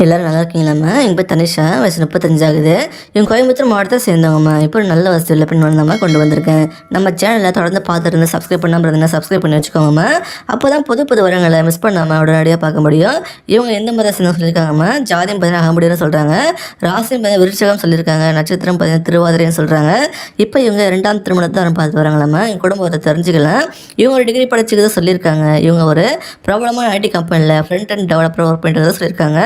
எல்லோரும் நல்லா இருக்கீங்களாம்மா? எங்கள் பேர் தனிஷா, வயசு 35 ஆகுது. இவங்க கோயம்புத்தூர் மாவட்டத்தை சேர்ந்தவங்கம்மா. இப்போ ஒரு நல்ல வசதியில் பெண் வந்தம்மா கொண்டு வந்திருக்கேன். நம்ம சேனலில் தொடர்ந்து பார்த்துட்டு சப்ஸ்கிரைப் பண்ணாமல் இருந்தீங்கன்னா சப்ஸ்கிரைப் பண்ணி வச்சுக்கோங்கம்மா. அப்போ தான் புது புது வரங்களை மிஸ் பண்ணாமல் உடனடியாக பார்க்க முடியும். இவங்க எந்த மாதிரி சேர்ந்து சொல்லியிருக்காங்கம்மா? ஜாதியம் பார்த்தீங்கன்னா அகமுடின்னு சொல்கிறாங்க, ராசியும் பார்த்தீங்கன்னா விருட்சகம் சொல்லியிருக்காங்க, நட்சத்திரம் பார்த்தீங்கன்னா திருவாதிரைன்னு சொல்கிறாங்க. இப்போ இவங்க 2ஆம் திருமணத்தை பார்த்து வராங்களாம்மா. எங்கள் குடும்பத்தை தெரிஞ்சுக்கலாம். இவங்க ஒரு டிகிரி படிச்சுக்கிட்டு சொல்லியிருக்காங்க. இவங்க ஒரு பிரபலமான ஐடி கம்பெனியில் ஃப்ரண்ட் அண்ட் டெவலப்பர் ஒர்க் பண்ணுறதா சொல்லியிருக்காங்க.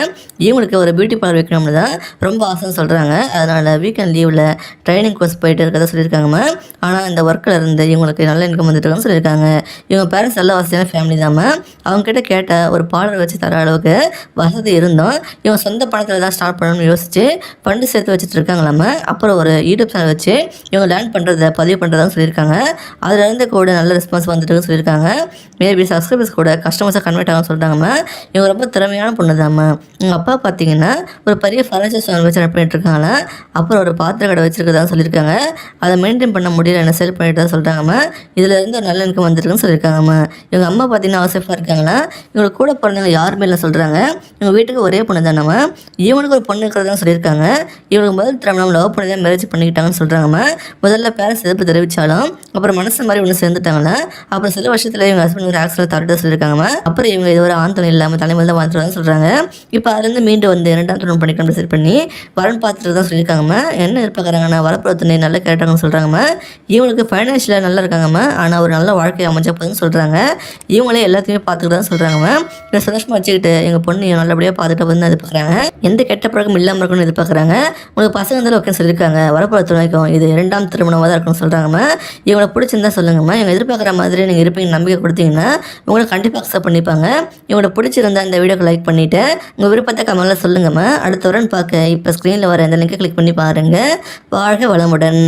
இவங்களுக்கு ஒரு பியூட்டி பார்லர் வைக்கணும்னு தான் ரொம்ப ஆசைன்னு சொல்கிறாங்க. அதனால் வீக்கெண்ட் லீவில் ட்ரைனிங் கோர்ஸ் போயிட்டு இருக்கிறதா சொல்லியிருக்காங்கம்மா. ஆனால் இந்த ஒர்க்கில் இருந்து இவங்களுக்கு நல்ல இன்கம் வந்துட்டுருக்குன்னு சொல்லியிருக்காங்க. இவங்க பேரண்ட்ஸ் நல்ல வசதியான ஃபேமிலி தாம்மா. அவங்ககிட்ட கேட்ட ஒரு பார்லர் வச்சு தர அளவுக்கு வசதி இருந்தோம். இவங்க சொந்த பணத்தில் தான் ஸ்டார்ட் பண்ணணும்னு யோசிச்சு ஃபண்டு சேர்த்து வச்சுட்டு இருக்காங்களாம்மா. அப்புறம் ஒரு யூடியூப் சேனல் வச்சு இவங்க லேர்ன் பண்ணுறதை பதிவு பண்ணுறதான்னு சொல்லியிருக்காங்க. அதுலேருந்து கூட நல்ல ரெஸ்பான்ஸ் வந்துட்டுன்னு சொல்லியிருக்காங்க. மேபி சப்ஸ்கிரைபர்ஸ் கூட கஸ்டமர்ஸாக கன்வெர்ட் ஆகும்னு சொல்லிட்டாங்கம்மா. இவங்க ரொம்ப திறமையான பொண்ணு தாம்மா. எங்கள் அப்பா பார்த்தீங்கன்னா ஒரு பெரிய ஃபர்னிச்சர் ஸ்டோர் வச்சு ரன் பண்ணிட்டு இருக்காங்களா. அப்புறம் ஒரு பாத்திர கடை வச்சுருக்கதான் சொல்லியிருக்காங்க. அதை மெயின்டைன் பண்ண முடியல, என்ன செல் பண்ணிட்டு தான் சொல்கிறாங்கம்மா. இதில் இருந்து ஒரு நல்ல இன்கம் வந்துருக்குன்னு சொல்லியிருக்காங்கம்மா. இவங்க அம்மா பார்த்தீங்கன்னா அவசேஃபாக இருக்காங்களா. இவங்களுக்கு கூட பிறந்தவங்க யாருமே இல்லை சொல்கிறாங்க. இவங்க வீட்டுக்கு ஒரே பொண்ணு தானம்மா. இவனுக்கு ஒரு பொண்ணு இருக்கிறதா சொல்லியிருக்காங்க. இவங்களுக்கு முதல் திருமணம் லவ் பண்ணி தான் மேரேஜ் பண்ணிக்கிட்டாங்கன்னு சொல்கிறாங்கம்மா. முதல்ல பேரண்ட்ஸ் எதிர்ப்பு தெரிவித்தாலும் அப்புறம் மனசு மாதிரி ஒன்று சேர்ந்துட்டாங்களா. அப்புறம் சில வருஷத்தில் இவங்க ஹஸ்பண்ட் ஒரு ஆக்சிடென்ட் தரட்டா சொல்லியிருக்காங்கம்மா. அப்புறம் இவங்க இது ஒரு ஆண் துணை இல்லாமல் தலைமையில் தான் வாழ்ந்துட்டு சொல்கிறாங்க. இப்போ அதுலேருந்து மீண்டு வந்து 2ஆம் திருமணம் பண்ணிக்கணும் செட் பண்ணி வரன் பார்த்துட்டு தான் சொல்லியிருக்காங்கம்மா. என்ன எதிர்பார்க்குறாங்கன்னா வரப்புற துணை நல்ல கேட்டாங்கன்னு சொல்கிறாங்கம்மா. இவங்களுக்கு ஃபைனான்ஷியலாக நல்லா இருக்காங்கம்மா. ஆனால் ஒரு நல்ல வாழ்க்கை அமைச்சா போதுன்னு சொல்கிறாங்க. இவங்களே எல்லாத்தையுமே பார்த்துக்கிட்டு தான் சொல்கிறாங்கம்மா. இதை சந்தோஷமாக வச்சுக்கிட்டு எங்கள் பொண்ணு நல்லபடியாக பார்த்துட்டு வந்து எதிர்பார்க்குறாங்க. எந்த கெட்ட பழக்கம் இல்லாமல் இருக்கணும்னு எதிர்பார்க்குறாங்க. உங்களுக்கு பசங்க இருந்தாலும் ஓகேன்னு சொல்லியிருக்காங்க. வரப்புற துணைக்கும் இது 2ஆம் திருமணமாக தான் இருக்குன்னு சொல்கிறாங்கம்மா. இவங்களை பிடிச்சிருந்தா சொல்லுங்கம்மா. இவங்க எதிர்பார்க்குற மாதிரி நீங்கள் இருப்பீங்க நம்பிக்கை கொடுத்தீங்கன்னா உங்களை கண்டிப்பாக அக்செப்ட் பண்ணிப்பாங்க. இவங்களை பிடிச்சிருந்தா இந்த வீடியோக்கு லைக் பண்ணிவிட்டு உங்கள் விருப்பத்தை கமெண்ட்டில் சொல்லுங்கம்மா. அடுத்த வரன்னு பார்க்க இப்போ ஸ்க்ரீனில் வர இந்த லிங்கை கிளிக் பண்ணி பாருங்கள். வாழ்க வளமுடன்.